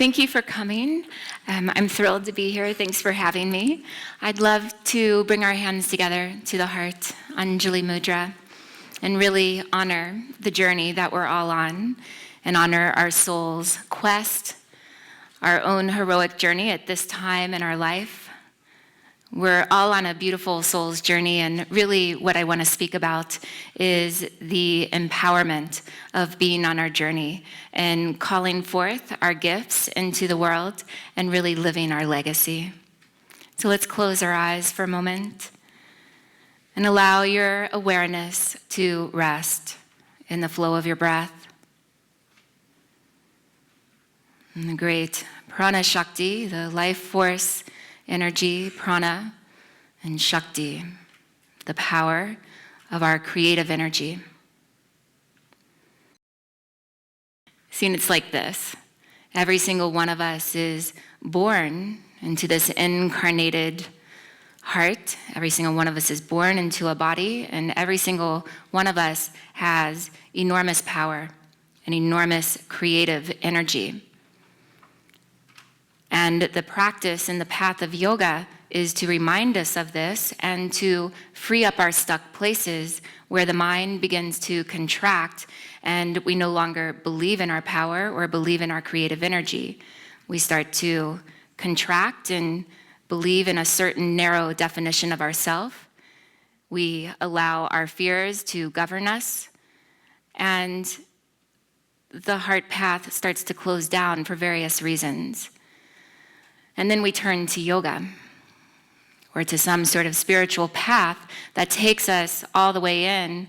Thank you for coming. I'm thrilled to be here. Thanks for having me. I'd love to bring our hands together to the heart, Anjali Mudra, and really honor the journey that we're all on and honor our soul's quest, our own heroic journey at this time in our life. We're all on a beautiful soul's journey, and really what I want to speak about is the empowerment of being on our journey and calling forth our gifts into the world and really living our legacy. So let's close our eyes for a moment and allow your awareness to rest in the flow of your breath. And the great prana shakti, the life force, energy, prana, and shakti, the power of our creative energy. See, and it's like this. Every single one of us is born into this incarnated heart. Every single one of us is born into a body, and every single one of us has enormous power and enormous creative energy. And the practice and the path of yoga is to remind us of this and to free up our stuck places where the mind begins to contract and we no longer believe in our power or believe in our creative energy. We start to contract and believe in a certain narrow definition of ourself. We allow our fears to govern us, and the heart path starts to close down for various reasons. And then we turn to yoga or to some sort of spiritual path that takes us all the way in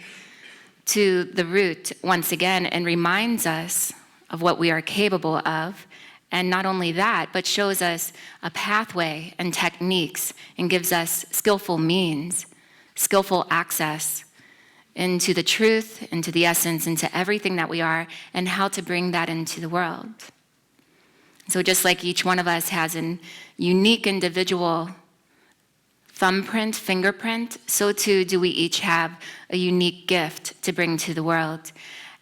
to the root once again and reminds us of what we are capable of. And not only that, but shows us a pathway and techniques and gives us skillful means, skillful access into the truth, into the essence, into everything that we are, and how to bring that into the world. So just like each one of us has a unique individual thumbprint, fingerprint, so too do we each have a unique gift to bring to the world.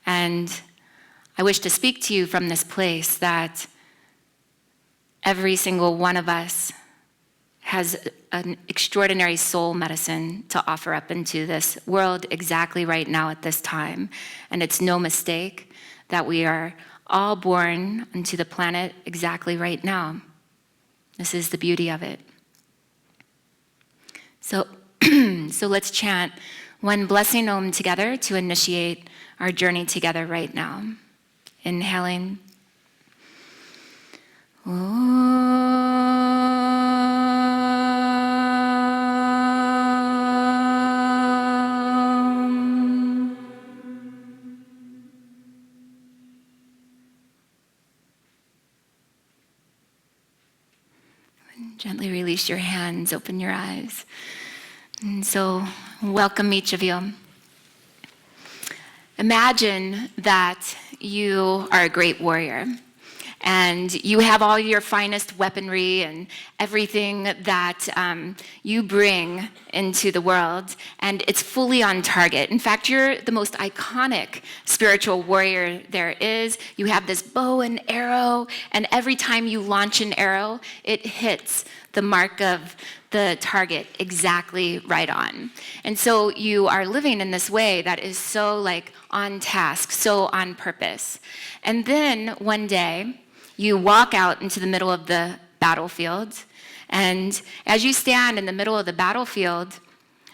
And I wish to speak to you from this place that every single one of us has an extraordinary soul medicine to offer up into this world exactly right now at this time. And it's no mistake that we are all born onto the planet exactly right now. This is the beauty of it. So let's chant one blessing Om together to initiate our journey together right now. Inhaling. Gently release your hands, open your eyes. And so, welcome each of you. Imagine that you are a great warrior and you have all your finest weaponry and everything that you bring into the world, and it's fully on target. In fact, you're the most iconic spiritual warrior there is. You have this bow and arrow, and every time you launch an arrow, it hits the mark of the target exactly right on. And so you are living in this way that is so on task, so on purpose. And then one day, you walk out into the middle of the battlefield, and as you stand in the middle of the battlefield,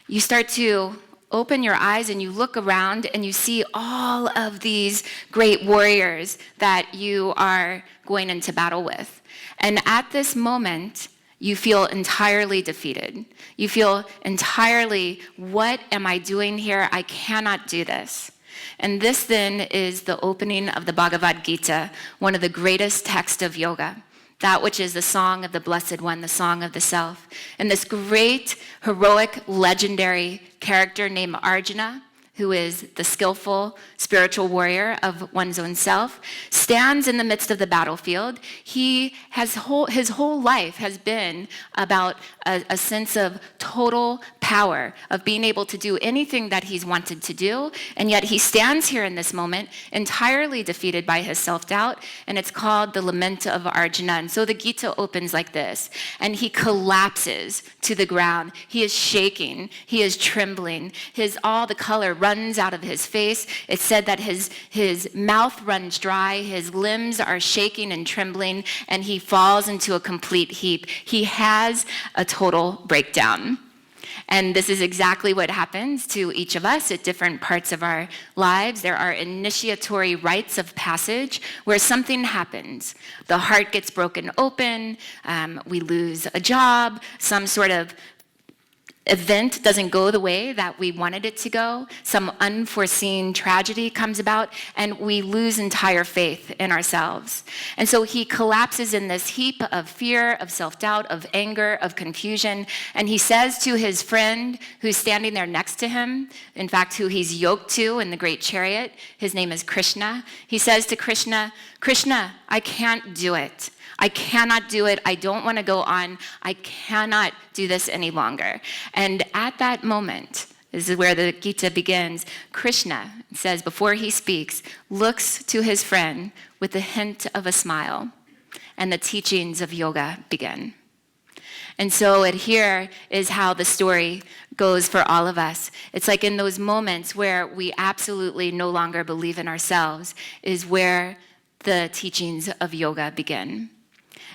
you start to open your eyes and you look around and you see all of these great warriors that you are going into battle with. And at this moment, you feel entirely defeated. You feel entirely, what am I doing here? I cannot do this. And this then is the opening of the Bhagavad-Gita, one of the greatest texts of yoga, that which is the song of the Blessed One, the song of the self. And this great, heroic, legendary character named Arjuna, who is the skillful spiritual warrior of one's own self, stands in the midst of the battlefield. His whole life has been about a sense of total power, of being able to do anything that he's wanted to do, and yet he stands here in this moment entirely defeated by his self-doubt, and it's called the Lament of Arjuna. And so the Gita opens like this, and he collapses to the ground. He is shaking, he is trembling, all the color runs out of his face. It's said that his mouth runs dry, his limbs are shaking and trembling, and he falls into a complete heap. He has a total breakdown. And this is exactly what happens to each of us at different parts of our lives. There are initiatory rites of passage where something happens. The heart gets broken open, we lose a job, some sort of event doesn't go the way that we wanted it to go, some unforeseen tragedy comes about, and we lose entire faith in ourselves. And so he collapses in this heap of fear, of self-doubt, of anger, of confusion, and he says to his friend who's standing there next to him, in fact, who he's yoked to in the great chariot, his name is Krishna, he says to Krishna, "Krishna, I can't do it. I cannot do it. I don't want to go on. I cannot do this any longer." And at that moment, this is where the Gita begins, Krishna, it says, before he speaks, looks to his friend with the hint of a smile, and the teachings of yoga begin. And so here is how the story goes for all of us. It's like in those moments where we absolutely no longer believe in ourselves is where the teachings of yoga begin.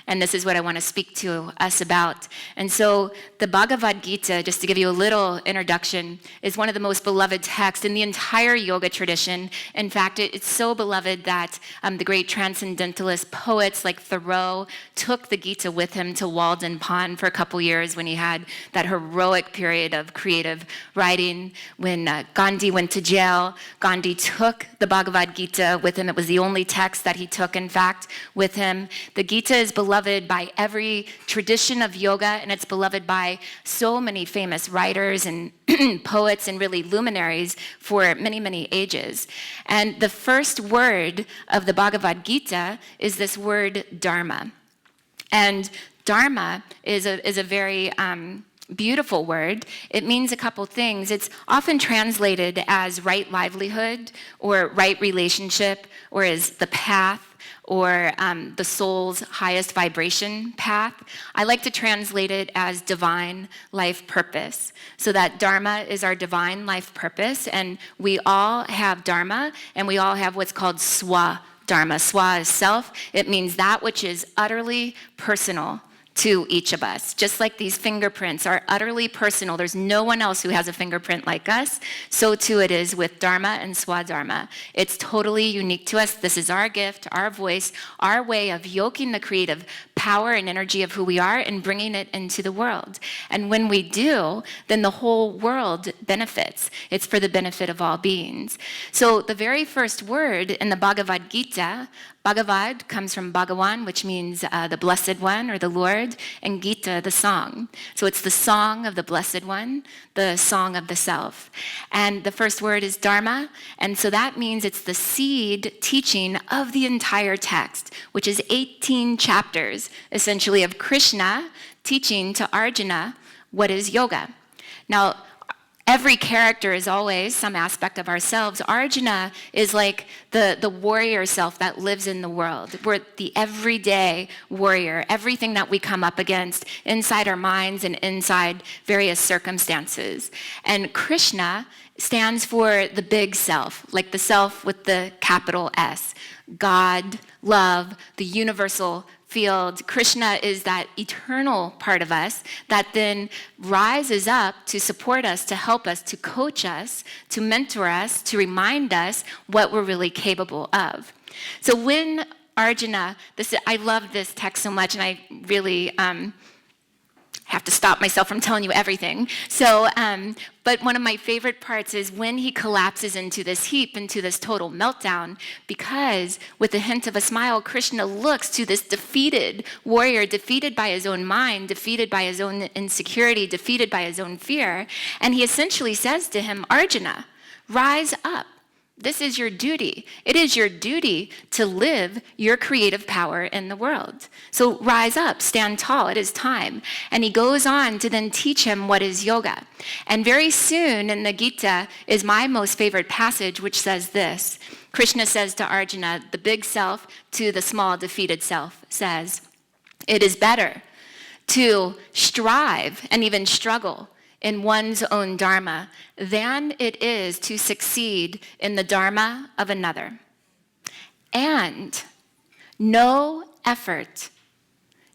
And this is what I want to speak to us about. And so the Bhagavad-Gita, just to give you a little introduction, is one of the most beloved texts in the entire yoga tradition. In fact, it's so beloved that the great transcendentalist poets like Thoreau took the Gita with him to Walden Pond for a couple years when he had that heroic period of creative writing. When Gandhi went to jail, Gandhi took the Bhagavad-Gita with him. It was the only text that he took, in fact, with him. The Gita is beloved by every tradition of yoga, and it's beloved by so many famous writers and poets and really luminaries for many, many ages. And the first word of the Bhagavad-Gita is this word dharma. And dharma is a very beautiful word. It means a couple things. It's often translated as right livelihood or right relationship or as the path or the soul's highest vibration path. I like to translate it as divine life purpose. So that dharma is our divine life purpose, and we all have dharma, and we all have what's called swa dharma. Swa is self. It means that which is utterly personal to each of us. Just like these fingerprints are utterly personal, there's no one else who has a fingerprint like us, so too it is with dharma and swadharma. It's totally unique to us. This is our gift, our voice, our way of yoking the creative power and energy of who we are and bringing it into the world. And when we do, then the whole world benefits. It's for the benefit of all beings. So the very first word in the Bhagavad-Gita, Bhagavad comes from Bhagawan, which means the Blessed One or the Lord, and Gita, the song. So it's the song of the Blessed One, the song of the self. And the first word is dharma, and so that means it's the seed teaching of the entire text, which is 18 chapters, essentially, of Krishna teaching to Arjuna what is yoga. Now, every character is always some aspect of ourselves. Arjuna is like the warrior self that lives in the world. We're the everyday warrior, everything that we come up against inside our minds and inside various circumstances. And Krishna stands for the big self, like the self with the capital S. God, love, the universal field. Krishna is that eternal part of us that then rises up to support us, to help us, to coach us, to mentor us, to remind us what we're really capable of. So when Arjuna, I love this text so much, and I really have to stop myself from telling you everything. So, but one of my favorite parts is when he collapses into this heap, into this total meltdown, because with a hint of a smile, Krishna looks to this defeated warrior, defeated by his own mind, defeated by his own insecurity, defeated by his own fear, and he essentially says to him, Arjuna, Rise up. This is your duty. It is your duty to live your creative power in the world. So rise up, stand tall, it is time. And he goes on to then teach him what is yoga. And very soon in the Gita is my most favorite passage, which says this. Krishna says to Arjuna, the big self to the small defeated self, says, it is better to strive and even struggle in one's own dharma than it is to succeed in the dharma of another. And no effort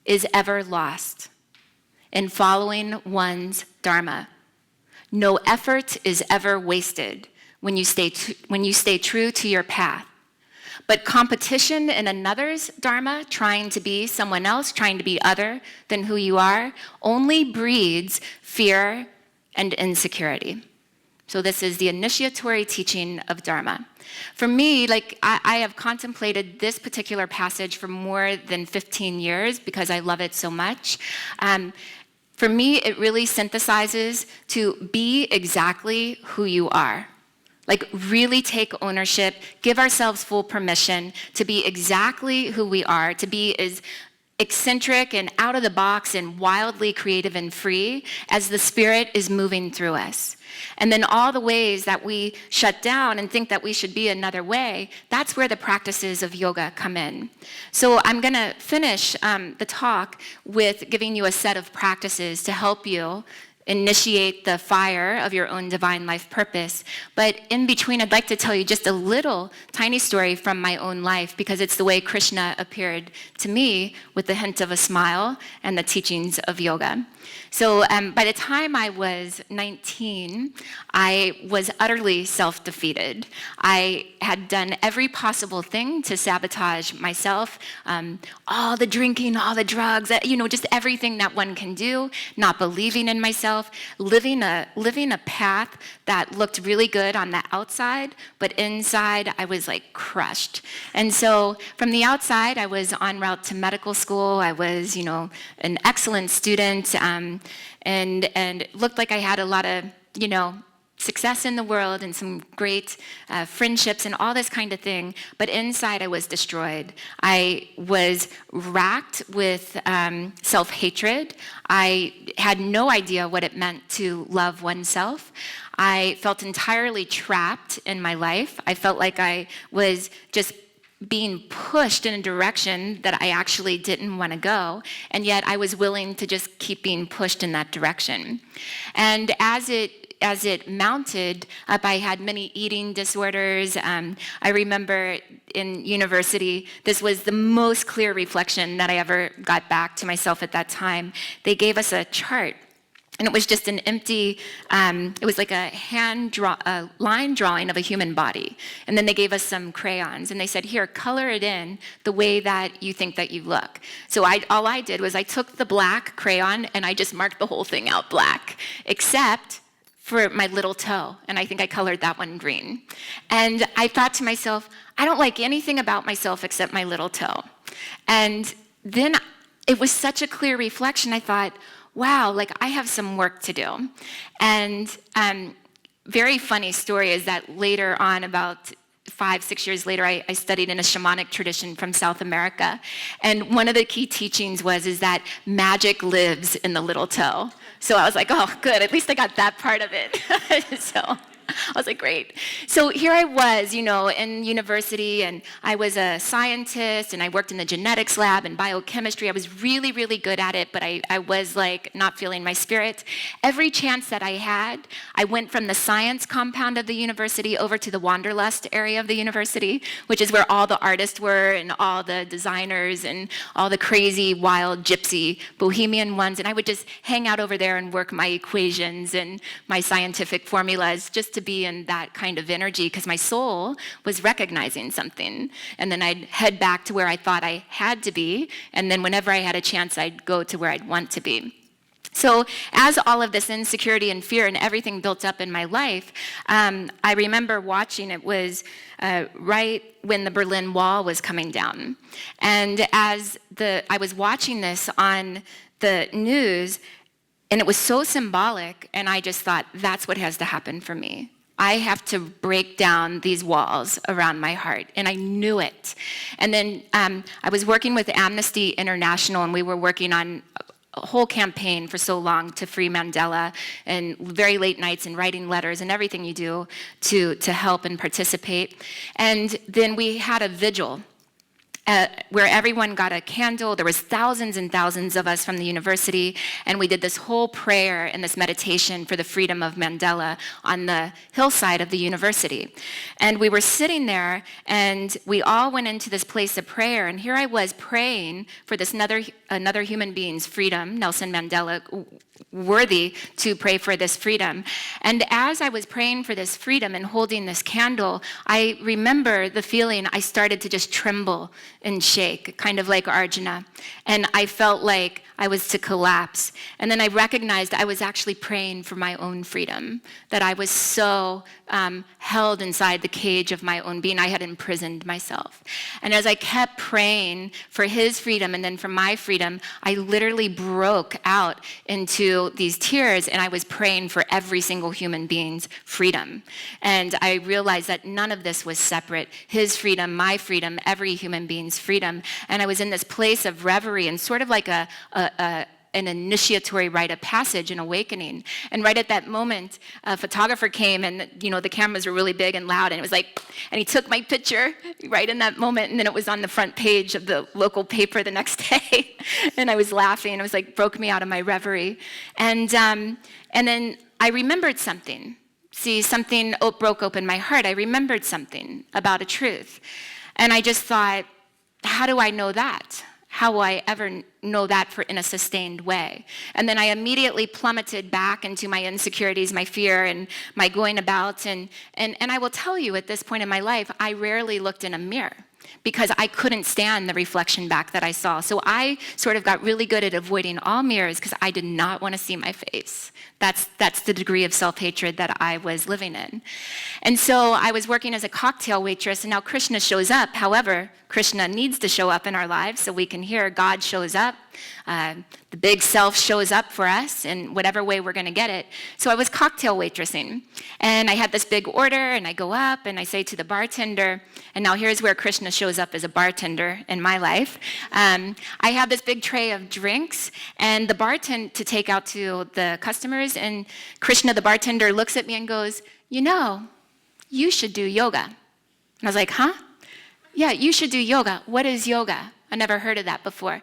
is ever lost in following one's dharma. No effort is ever wasted when you stay true to your path. But competition in another's dharma, trying to be someone else, trying to be other than who you are, only breeds fear and insecurity. So this is the initiatory teaching of dharma. For me, I have contemplated this particular passage for more than 15 years because I love it so much. For me, it really synthesizes to be exactly who you are. Really take ownership, give ourselves full permission to be exactly who we are, to be as eccentric and out of the box and wildly creative and free as the Spirit is moving through us. And then all the ways that we shut down and think that we should be another way, that's where the practices of yoga come in. So I'm going to finish the talk with giving you a set of practices to help you initiate the fire of your own divine life purpose. But in between, I'd like to tell you just a little tiny story from my own life because it's the way Krishna appeared to me with the hint of a smile and the teachings of yoga. So by the time I was 19, I was utterly self-defeated. I had done every possible thing to sabotage myself, all the drinking, all the drugs, just everything that one can do, not believing in myself, living a path that looked really good on the outside, but inside I was crushed. And so from the outside, I was en route to medical school. I was, an excellent student, and it looked like I had a lot of, success in the world and some great friendships and all this kind of thing. But inside, I was destroyed. I was racked with self-hatred. I had no idea what it meant to love oneself. I felt entirely trapped in my life. I felt like I was just being pushed in a direction that I actually didn't want to go, and yet I was willing to just keep being pushed in that direction. And as it mounted up, I had many eating disorders. I remember in university, this was the most clear reflection that I ever got back to myself at that time. They gave us a chart. And it was just an empty, it was like a line drawing of a human body. And then they gave us some crayons and they said, here, color it in the way that you think that you look. So all I did was I took the black crayon and I just marked the whole thing out black, except for my little toe. And I think I colored that one green. And I thought to myself, I don't like anything about myself except my little toe. And then it was such a clear reflection. I thought, wow, I have some work to do. And very funny story is that later on, about 5-6 years later, I studied in a shamanic tradition from South America. And one of the key teachings is that magic lives in the little toe. So I was like, oh, good, at least I got that part of it. So I was like, great. So here I was, in university, and I was a scientist, and I worked in the genetics lab and biochemistry. I was really, really good at it, but I was not feeling my spirit. Every chance that I had, I went from the science compound of the university over to the Wanderlust area of the university, which is where all the artists were and all the designers and all the crazy, wild, gypsy, bohemian ones. And I would just hang out over there and work my equations and my scientific formulas just to be in that kind of energy because my soul was recognizing something. And then I'd head back to where I thought I had to be. And then whenever I had a chance, I'd go to where I'd want to be. So as all of this insecurity and fear and everything built up in my life, I remember watching, it was right when the Berlin Wall was coming down. And as I was watching this on the news, and it was so symbolic, and I just thought, that's what has to happen for me. I have to break down these walls around my heart. And I knew it. And then I was working with Amnesty International, and we were working on a whole campaign for so long to free Mandela, and very late nights and writing letters and everything you do to help and participate. And then we had a vigil where everyone got a candle. There was thousands and thousands of us from the university, and we did this whole prayer and this meditation for the freedom of Mandela on the hillside of the university. And we were sitting there, and we all went into this place of prayer, and here I was praying for this another human being's freedom, Nelson Mandela, worthy to pray for this freedom. And as I was praying for this freedom and holding this candle, I remember the feeling I started to just tremble and shake, kind of like Arjuna. And I felt like I was to collapse. And then I recognized I was actually praying for my own freedom, that I was so held inside the cage of my own being. I had imprisoned myself. And as I kept praying for his freedom and then for my freedom, I literally broke out into these tears, and I was praying for every single human being's freedom. And I realized that none of this was separate. His freedom, my freedom, every human being's freedom. And I was in this place of reverie and sort of like an initiatory rite of passage, an awakening. And right at that moment, a photographer came, and the cameras were really big and loud, and it was like, and he took my picture right in that moment, and then it was on the front page of the local paper the next day. And I was laughing, and it was like, broke me out of my reverie. And then I remembered something. See, something broke open my heart. I remembered something about a truth. And I just thought, how do I know that? How will I ever know that in a sustained way? And then I immediately plummeted back into my insecurities, my fear, and my going about. And I will tell you, at this point in my life, I rarely looked in a mirror because I couldn't stand the reflection back that I saw. So I sort of got really good at avoiding all mirrors because I did not want to see my face. That's the degree of self-hatred that I was living in. And so I was working as a cocktail waitress, and now Krishna shows up. However, Krishna needs to show up in our lives so we can hear God shows up. The big self shows up for us in whatever way we're going to get it. So I was cocktail waitressing, and I had this big order, and I go up and I say to the bartender, and now here's where Krishna shows up as a bartender in my life. I have this big tray of drinks and the bartender to take out to the customers, and Krishna, the bartender, looks at me and goes, you should do yoga. And I was like, huh? Yeah, you should do yoga. What is yoga? I never heard of that before.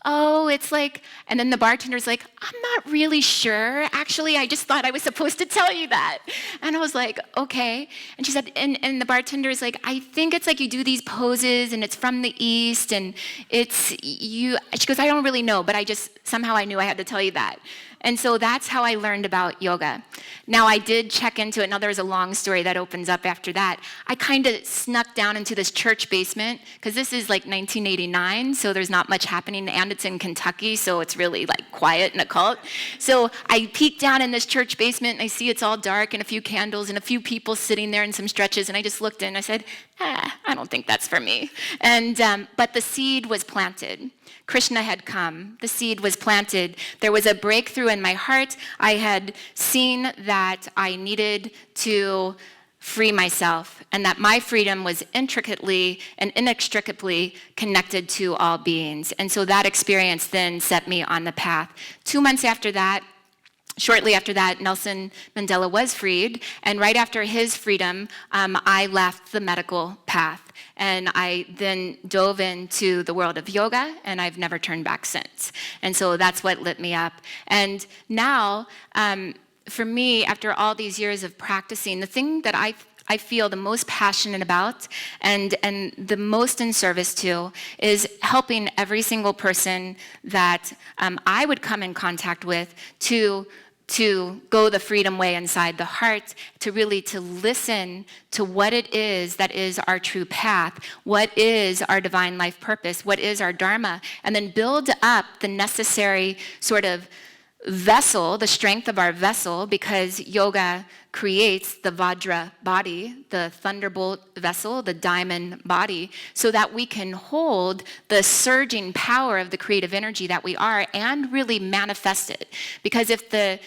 Oh, it's like, and then the bartender's like, I'm not really sure. Actually, I just thought I was supposed to tell you that. And I was like, okay. And she said, and the bartender is like, I think it's like you do these poses, and it's from the East, and it's you. She goes, I don't really know, but somehow I knew I had to tell you that. And so that's how I learned about yoga. Now, I did check into it. Now, there's a long story that opens up after that. I kind of snuck down into this church basement, because this is like 1989, so there's not much happening, and it's in Kentucky, so it's really like quiet and occult. So I peeked down in this church basement, and I see it's all dark, and a few candles, and a few people sitting there, and some stretches, and I just looked in, and I said, I don't think that's for me. And but the seed was planted. Krishna had come. The seed was planted. There was a breakthrough in my heart. I had seen that I needed to free myself, and that my freedom was intricately and inextricably connected to all beings. And so that experience then set me on the path. 2 months after that, shortly after that, Nelson Mandela was freed, and right after his freedom, I left the medical path. And I then dove into the world of yoga, and I've never turned back since. And so that's what lit me up. And now, for me, after all these years of practicing, the thing that I feel the most passionate about and the most in service to is helping every single person that I would come in contact with to go the freedom way inside the heart, to listen to what it is that is our true path, what is our divine life purpose, what is our dharma, and then build up the necessary sort of vessel, the strength of our vessel, because yoga creates the Vajra body, the thunderbolt vessel, the diamond body, so that we can hold the surging power of the creative energy that we are and really manifest it. Because if the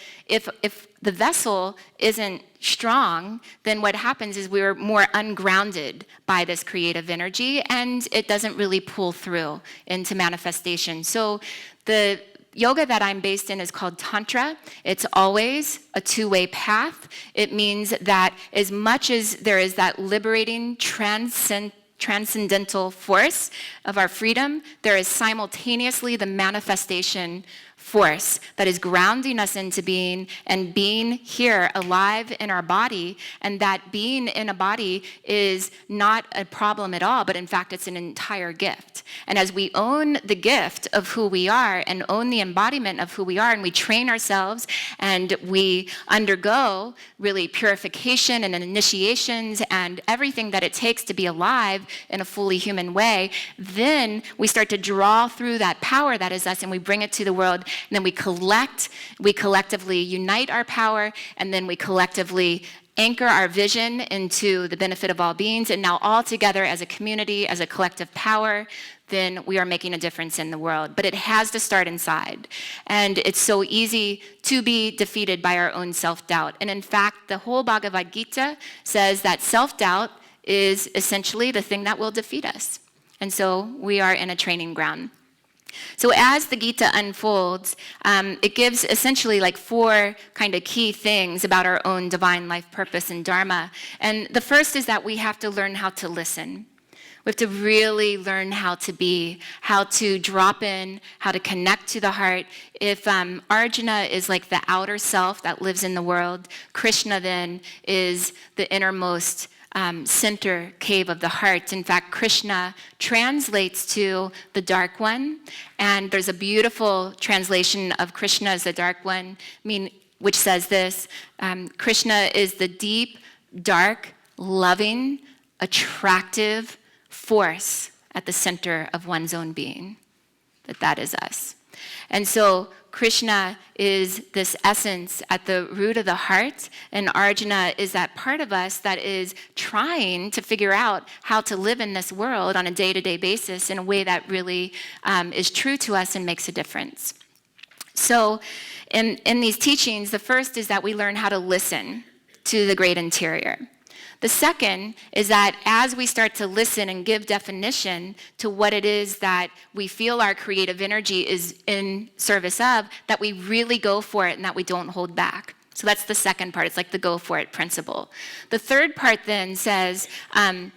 vessel isn't strong, then what happens is we're more ungrounded by this creative energy, and it doesn't really pull through into manifestation. So the yoga that I'm based in is called Tantra. It's always a two-way path. It means that as much as there is that liberating, transcendental force of our freedom, there is simultaneously the manifestation force that is grounding us into being and being here alive in our body, and that being in a body is not a problem at all, but in fact it's an entire gift. And as we own the gift of who we are and own the embodiment of who we are, and we train ourselves and we undergo really purification and initiations and everything that it takes to be alive in a fully human way, then we start to draw through that power that is us and we bring it to the world. And then we collectively unite our power, and then we collectively anchor our vision into the benefit of all beings. And now all together as a community, as a collective power, then we are making a difference in the world. But it has to start inside. And it's so easy to be defeated by our own self-doubt. And in fact, the whole Bhagavad-Gita says that self-doubt is essentially the thing that will defeat us. And so we are in a training ground. So as the Gita unfolds, it gives essentially like 4 kind of key things about our own divine life purpose and dharma. And the first is that we have to learn how to listen. We have to really learn how to be, how to drop in, how to connect to the heart. If Arjuna is like the outer self that lives in the world, Krishna then is the innermost center cave of the heart. In fact, Krishna translates to the dark one, and there's a beautiful translation of Krishna as the dark one, which says this: Krishna is the deep, dark, loving, attractive force at the center of one's own being. That is us. And so Krishna is this essence at the root of the heart, and Arjuna is that part of us that is trying to figure out how to live in this world on a day-to-day basis in a way that really is true to us and makes a difference. So in these teachings, the first is that we learn how to listen to the great interior. The second is that as we start to listen and give definition to what it is that we feel our creative energy is in service of, that we really go for it and that we don't hold back. So that's the second part. It's like the go for it principle. The third part then says, and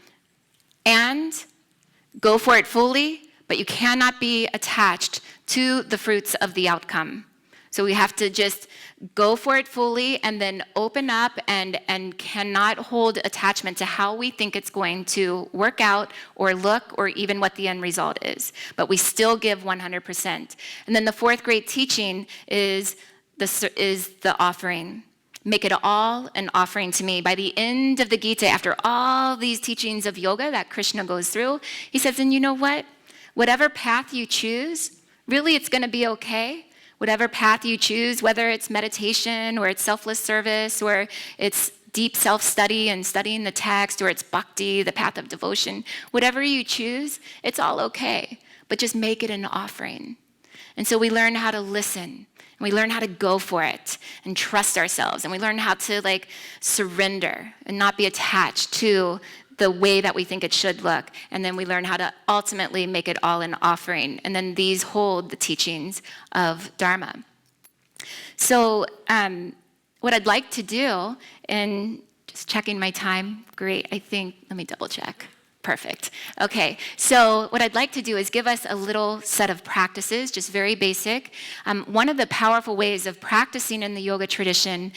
go for it fully, but you cannot be attached to the fruits of the outcome. So we have to just go for it fully and then open up and cannot hold attachment to how we think it's going to work out or look or even what the end result is. But we still give 100%. And then the fourth great teaching is the offering. Make it all an offering to me. By the end of the Gita, after all these teachings of yoga that Krishna goes through, he says, and you know what? Whatever path you choose, really it's going to be okay. Whatever path you choose, whether it's meditation or it's selfless service or it's deep self-study and studying the text or it's bhakti, the path of devotion, whatever you choose, it's all okay. But just make it an offering. And so we learn how to listen, and we learn how to go for it and trust ourselves, and we learn how to surrender and not be attached to the way that we think it should look. And then we learn how to ultimately make it all an offering. And then these hold the teachings of Dharma. So what I'd like to do, and just checking my time, great, let me double check. Perfect. Okay, so what I'd like to do is give us a little set of practices, just very basic. One of the powerful ways of practicing in the yoga tradition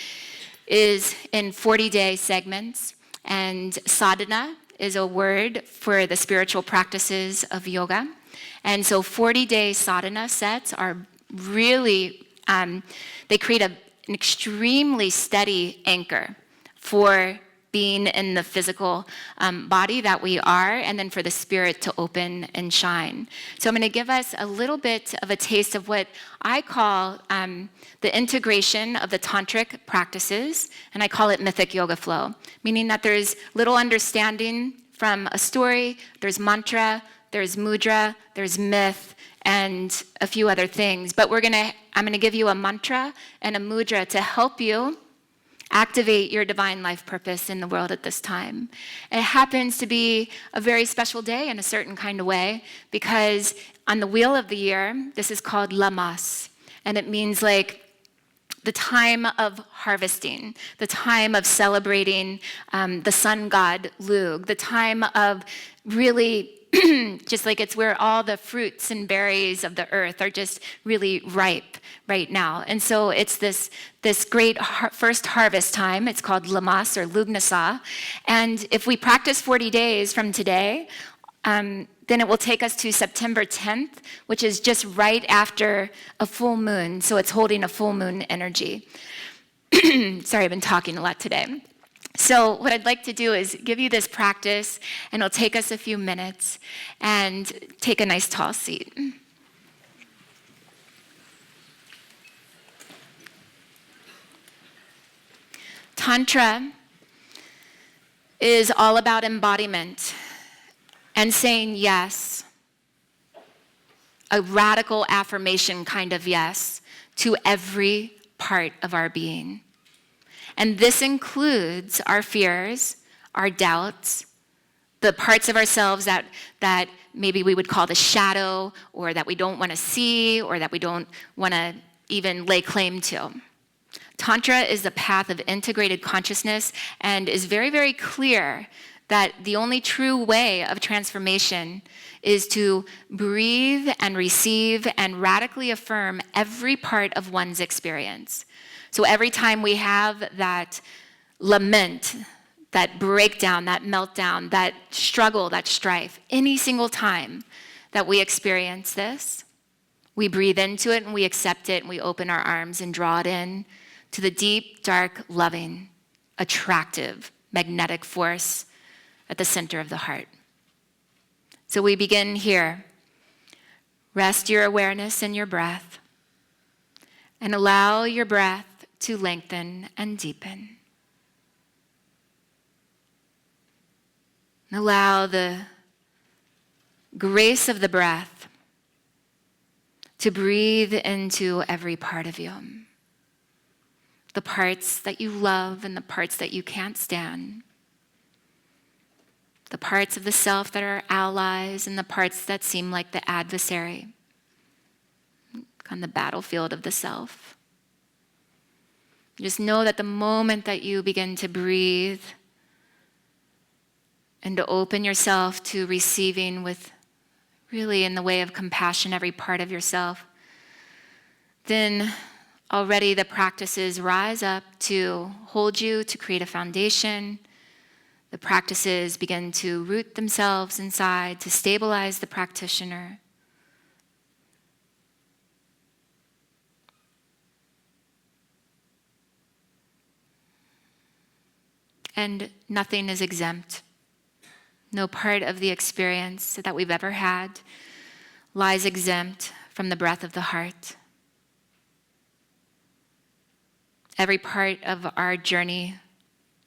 is in 40-day segments. And sadhana is a word for the spiritual practices of yoga. And so 40-day sadhana sets are really, they create an extremely steady anchor for being in the physical body that we are, and then for the spirit to open and shine. So I'm going to give us a little bit of a taste of what I call the integration of the Tantric practices, and I call it Mythic Yoga Flow, meaning that there's little understanding from a story, there's mantra, there's mudra, there's myth, and a few other things. But I'm gonna give you a mantra and a mudra to help you activate your divine life purpose in the world at this time. It happens to be a very special day in a certain kind of way, because on the wheel of the year, this is called lamas, and it means like the time of harvesting, the time of celebrating the sun god Lug, the time of really just like it's where all the fruits and berries of the earth are just really ripe right now. And so it's this great first harvest time. It's called Lamas or Lugnasa. And if we practice 40 days from today, then it will take us to September 10th, which is just right after a full moon. So it's holding a full moon energy. Sorry, I've been talking a lot today. So what I'd like to do is give you this practice, and it'll take us a few minutes, and take a nice tall seat. Tantra is all about embodiment and saying yes, a radical affirmation kind of yes, to every part of our being. And this includes our fears, our doubts, the parts of ourselves that maybe we would call the shadow, or that we don't want to see, or that we don't want to even lay claim to. Tantra is the path of integrated consciousness and is very, very clear that the only true way of transformation is to breathe and receive and radically affirm every part of one's experience. So every time we have that lament, that breakdown, that meltdown, that struggle, that strife, any single time that we experience this, we breathe into it and we accept it and we open our arms and draw it in to the deep, dark, loving, attractive, magnetic force at the center of the heart. So we begin here. Rest your awareness in your breath and allow your breath to lengthen and deepen. And allow the grace of the breath to breathe into every part of you. The parts that you love and the parts that you can't stand. The parts of the self that are allies and the parts that seem like the adversary on the battlefield of the self. Just know that the moment that you begin to breathe and to open yourself to receiving with really in the way of compassion every part of yourself, then already the practices rise up to hold you, to create a foundation. The practices begin to root themselves inside, to stabilize the practitioner. And nothing is exempt. No part of the experience that we've ever had lies exempt from the breath of the heart. Every part of our journey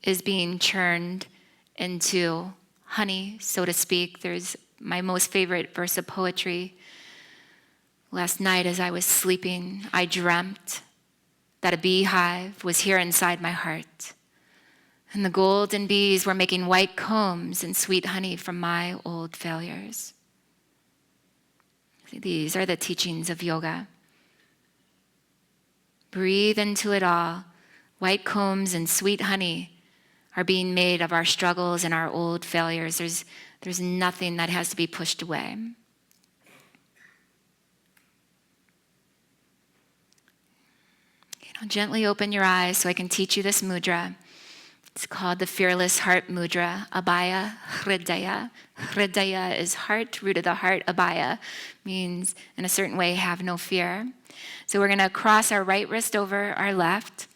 is being churned into honey, so to speak. There's my most favorite verse of poetry. Last night as I was sleeping, I dreamt that a beehive was here inside my heart. And the golden bees were making white combs and sweet honey from my old failures. These are the teachings of yoga. Breathe into it all. White combs and sweet honey are being made of our struggles and our old failures. There's nothing that has to be pushed away. Gently open your eyes so I can teach you this mudra. It's called the Fearless Heart Mudra, Abhaya Hridaya. Hridaya is heart, root of the heart. Abhaya means, in a certain way, have no fear. So we're going to cross our right wrist over our left.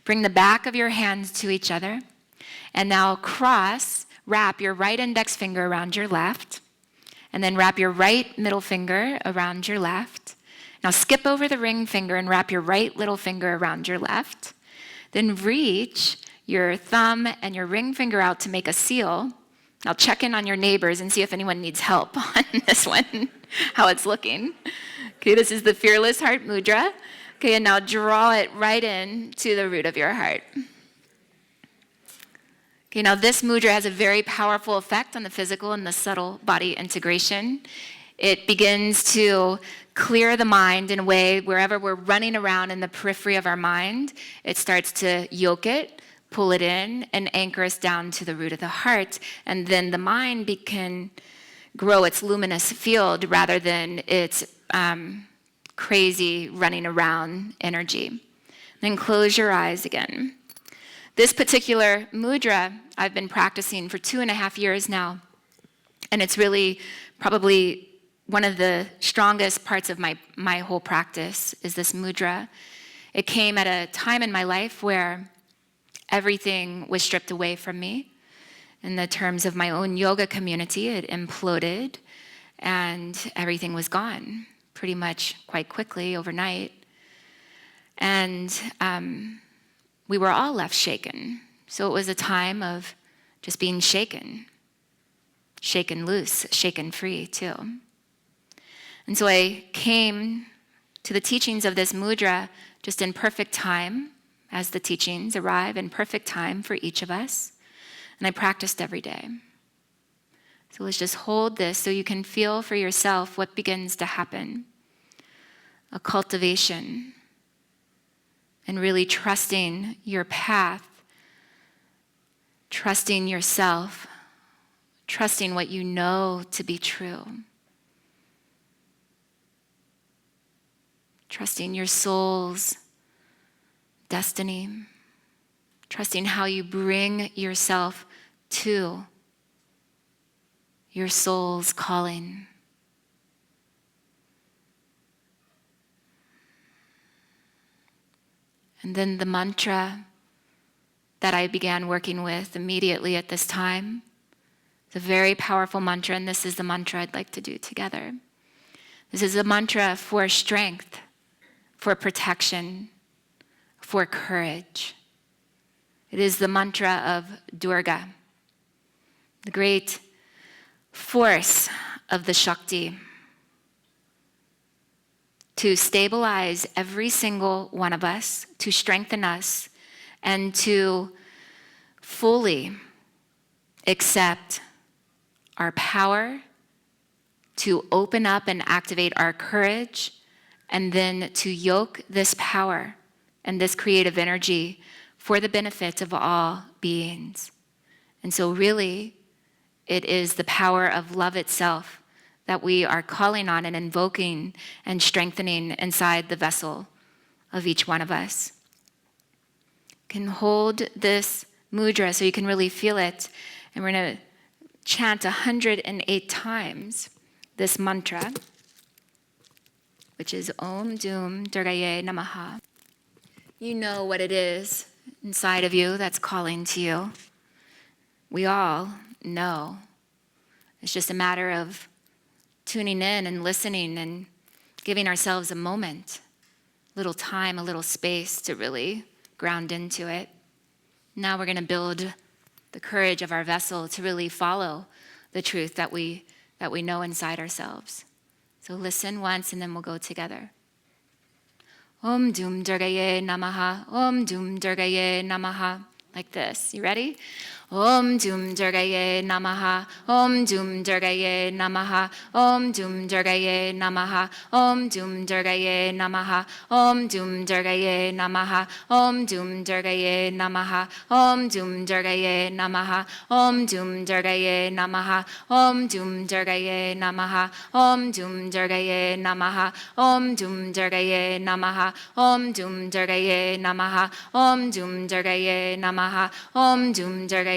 Bring the back of your hands to each other. And now wrap your right index finger around your left, and then wrap your right middle finger around your left. Now skip over the ring finger and wrap your right little finger around your left. Then reach your thumb and your ring finger out to make a seal. Now check in on your neighbors and see if anyone needs help on this one, how it's looking. Okay, this is the Fearless Heart Mudra. Okay, and now draw it right in to the root of your heart. Okay, now this mudra has a very powerful effect on the physical and the subtle body integration. It begins to clear the mind in a way wherever we're running around in the periphery of our mind, it starts to yoke it, pull it in, and anchor us down to the root of the heart. And then the mind can grow its luminous field rather than its crazy running around energy. Then close your eyes again. This particular mudra I've been practicing for 2.5 years now, and it's really probably one of the strongest parts of my whole practice is this mudra. It came at a time in my life where everything was stripped away from me. In the terms of my own yoga community, it imploded and everything was gone pretty much quite quickly overnight. And we were all left shaken. So it was a time of just being shaken loose, shaken free too. And so I came to the teachings of this mudra just in perfect time, as the teachings arrive in perfect time for each of us. And I practiced every day. So let's just hold this so you can feel for yourself what begins to happen. A cultivation and really trusting your path, trusting yourself, trusting what you know to be true. Trusting your soul's destiny, trusting how you bring yourself to your soul's calling. And then the mantra that I began working with immediately at this time, it's a very powerful mantra, and this is the mantra I'd like to do together. This is a mantra for strength, for protection, for courage. It is the mantra of Durga, the great force of the Shakti, to stabilize every single one of us, to strengthen us, and to fully accept our power, to open up and activate our courage, and then to yoke this power and this creative energy for the benefit of all beings. And so really, it is the power of love itself that we are calling on and invoking and strengthening inside the vessel of each one of us. You can hold this mudra so you can really feel it. And we're going to chant 108 times this mantra, which is Om Dum Durgaye Namaha. You know what it is inside of you that's calling to you. We all know. It's just a matter of tuning in and listening and giving ourselves a moment, a little time, a little space to really ground into it. Now we're going to build the courage of our vessel to really follow the truth that we know inside ourselves. So listen once and then we'll go together. Om Dum Durgaye Namaha, Om Dum Durgaye Namaha. Like this. You ready? Om Dum Durgaye Namaha, Om Dum Durgaye Namaha, Om Dum Durgaye Namaha, Om Dum Durgaye Namaha, Om Dum Durgaye Namaha, Om Dum Durgaye Namaha, Om Dum Durgaye Namaha, Om Dum Durgaye Namaha, Om Dum Durgaye Namaha, Om Dum Durgaye Namaha, Om Dum Durgaye Namaha, Om Dum Durgaye Namaha, Om Dum Durgaye Namaha, Om Dum Durgaye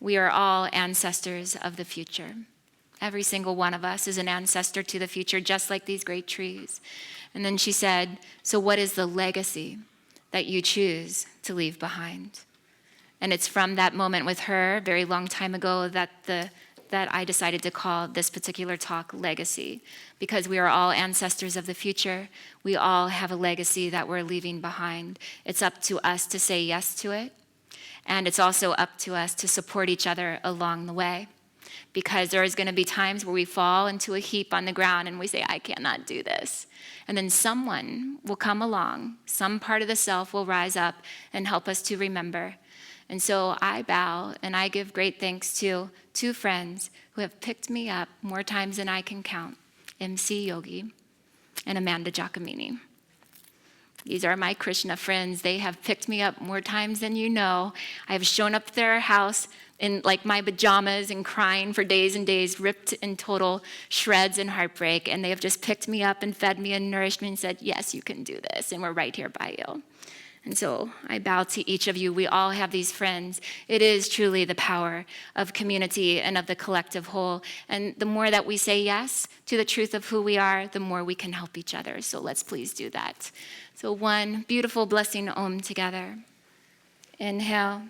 we are all ancestors of the future. Every single one of us is an ancestor to the future, just like these great trees. And then she said, so what is the legacy that you choose to leave behind? And it's from that moment with her, a very long time ago, that I decided to call this particular talk Legacy, because we are all ancestors of the future. We all have a legacy that we're leaving behind. It's up to us to say yes to it, and it's also up to us to support each other along the way, because there is going to be times where we fall into a heap on the ground and we say, I cannot do this. And then someone will come along, some part of the self will rise up and help us to remember. And so I bow and I give great thanks to two friends who have picked me up more times than I can count, MC Yogi and Amanda Giacomini. These are my Krishna friends. They have picked me up more times than you know. I have shown up at their house in like my pajamas and crying for days and days, ripped in total shreds and heartbreak. And they have just picked me up and fed me and nourished me and said, yes, you can do this. And we're right here by you. And so I bow to each of you. We all have these friends. It is truly the power of community and of the collective whole. And the more that we say yes to the truth of who we are, the more we can help each other. So let's please do that. So one beautiful blessing Om together. Inhale.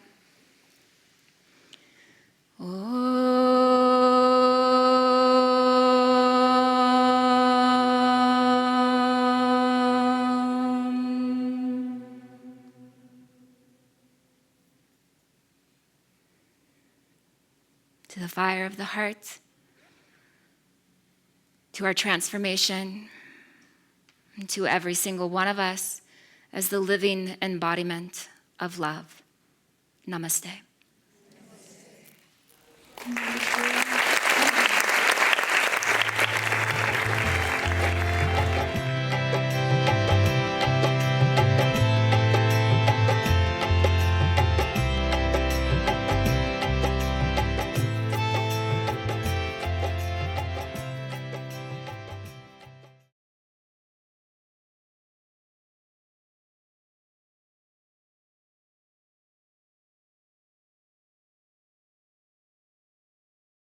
To the fire of the heart, to our transformation, and to every single one of us as the living embodiment of love. Namaste. Namaste.